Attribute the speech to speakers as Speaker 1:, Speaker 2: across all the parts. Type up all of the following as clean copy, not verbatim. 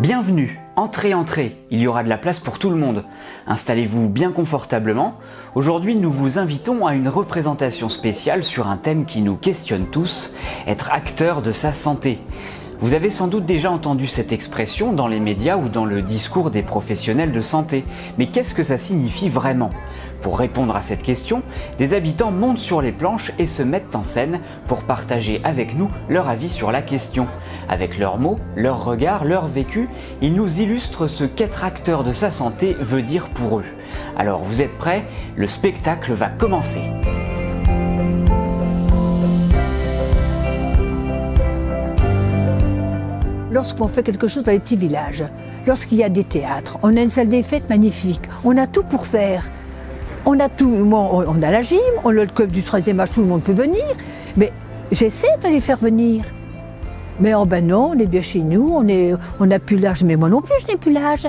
Speaker 1: Bienvenue, entrez, entrez, il y aura de la place pour tout le monde. Installez-vous bien confortablement. Aujourd'hui, nous vous invitons à une représentation spéciale sur un thème qui nous questionne tous, être acteur de sa santé. Vous avez sans doute déjà entendu cette expression dans les médias ou dans le discours des professionnels de santé. Mais qu'est-ce que ça signifie vraiment ? Pour répondre à cette question, des habitants montent sur les planches et se mettent en scène pour partager avec nous leur avis sur la question. Avec leurs mots, leurs regards, leur vécu, ils nous illustrent ce qu'être acteur de sa santé veut dire pour eux. Alors vous êtes prêts ? Le spectacle va commencer.
Speaker 2: Lorsqu'on fait quelque chose dans les petits villages, lorsqu'il y a des théâtres, on a une salle des fêtes magnifique, on a tout pour faire. On a tout, on a la gym, on a le club du 13e âge, tout le monde peut venir, mais j'essaie de les faire venir. Mais oh ben non, on est bien chez nous, on n'a plus l'âge, mais moi non plus je n'ai plus l'âge.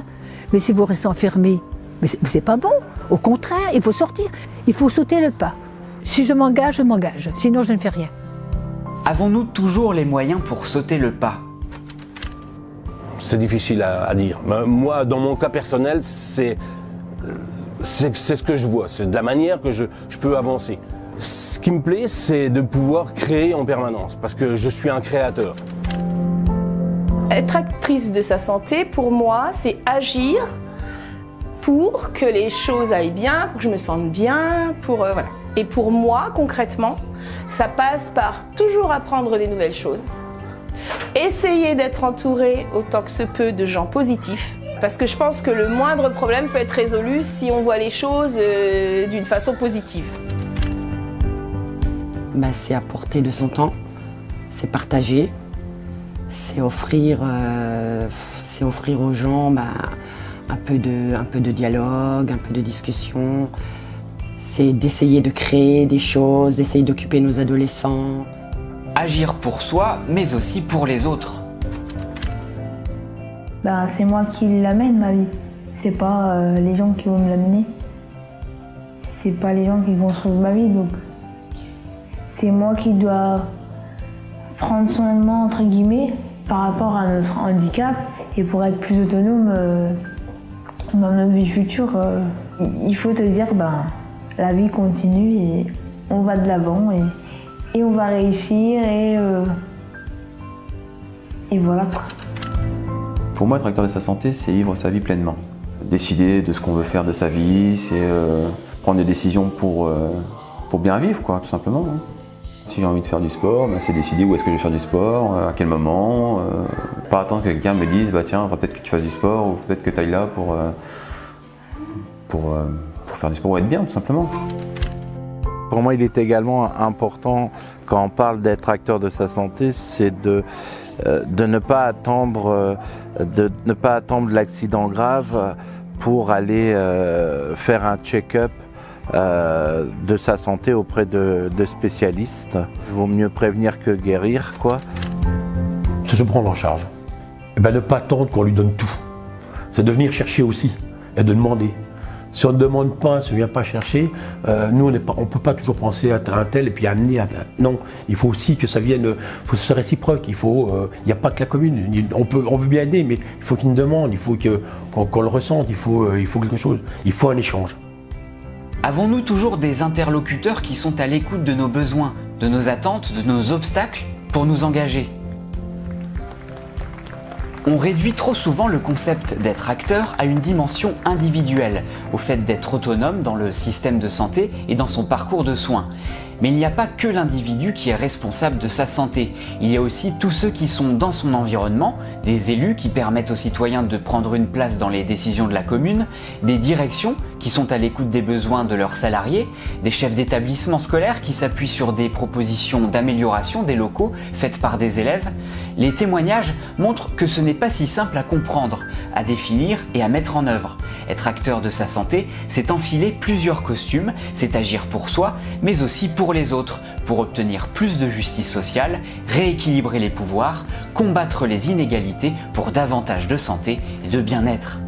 Speaker 2: Mais si vous restez enfermés, mais c'est pas bon. Au contraire, il faut sortir, il faut sauter le pas. Si je m'engage, sinon je ne fais rien.
Speaker 1: Avons-nous toujours les moyens pour sauter le pas ?
Speaker 3: C'est difficile à dire. Moi, dans mon cas personnel, c'est ce que je vois, c'est de la manière que je peux avancer. Ce qui me plaît, c'est de pouvoir créer en permanence, parce que je suis un créateur.
Speaker 4: Être actrice de sa santé, pour moi, c'est agir pour que les choses aillent bien, pour que je me sente bien, voilà. Et pour moi, concrètement, ça passe par toujours apprendre des nouvelles choses. Essayer d'être entouré autant que se peut de gens positifs. Parce que je pense que le moindre problème peut être résolu si on voit les choses d'une façon positive.
Speaker 5: C'est apporter de son temps, c'est partager, c'est offrir aux gens un peu de dialogue, un peu de discussion. C'est d'essayer de créer des choses, d'essayer d'occuper nos adolescents.
Speaker 1: Agir pour soi, mais aussi pour les autres.
Speaker 6: C'est moi qui l'amène, ma vie. C'est pas les gens qui vont me l'amener. C'est pas les gens qui vont sauver ma vie, donc c'est moi qui dois prendre soin de moi, entre guillemets, par rapport à notre handicap. Et pour être plus autonome dans notre vie future, il faut te dire, la vie continue et on va de l'avant et on va réussir et voilà.
Speaker 7: Pour moi, être acteur de sa santé, c'est vivre sa vie pleinement. Décider de ce qu'on veut faire de sa vie, c'est prendre des décisions pour bien vivre, quoi, tout simplement. Si j'ai envie de faire du sport, c'est décider où est-ce que je vais faire du sport, à quel moment. Pas attendre que quelqu'un me dise, tiens, peut-être que tu fasses du sport, ou peut-être que tu ailles là pour faire du sport ou être bien, tout simplement.
Speaker 8: Pour moi, il est également important, quand on parle d'être acteur de sa santé, c'est de ne pas attendre l'accident grave pour aller faire un check-up de sa santé auprès de spécialistes. Il vaut mieux prévenir que guérir, quoi.
Speaker 9: C'est se prendre en charge. Ne pas attendre qu'on lui donne tout. C'est de venir chercher aussi et de demander. Si on ne demande pas, si on ne vient pas chercher, nous on ne peut pas toujours penser à un tel et puis amener à... Non, il faut aussi que ça vienne, il faut que ce soit réciproque, il n'y a pas que la commune, on veut bien aider, mais il faut qu'il y ait une demande, il faut qu'on le ressente, il faut quelque chose, il faut un échange.
Speaker 1: Avons-nous toujours des interlocuteurs qui sont à l'écoute de nos besoins, de nos attentes, de nos obstacles pour nous engager ? On réduit trop souvent le concept d'être acteur à une dimension individuelle, au fait d'être autonome dans le système de santé et dans son parcours de soins. Mais il n'y a pas que l'individu qui est responsable de sa santé. Il y a aussi tous ceux qui sont dans son environnement, des élus qui permettent aux citoyens de prendre une place dans les décisions de la commune, des directions qui sont à l'écoute des besoins de leurs salariés, des chefs d'établissement scolaires qui s'appuient sur des propositions d'amélioration des locaux faites par des élèves. Les témoignages montrent que ce n'est pas si simple à comprendre, à définir et à mettre en œuvre. Être acteur de sa santé, c'est enfiler plusieurs costumes, c'est agir pour soi, mais aussi pour les autres, pour obtenir plus de justice sociale, rééquilibrer les pouvoirs, combattre les inégalités pour davantage de santé et de bien-être.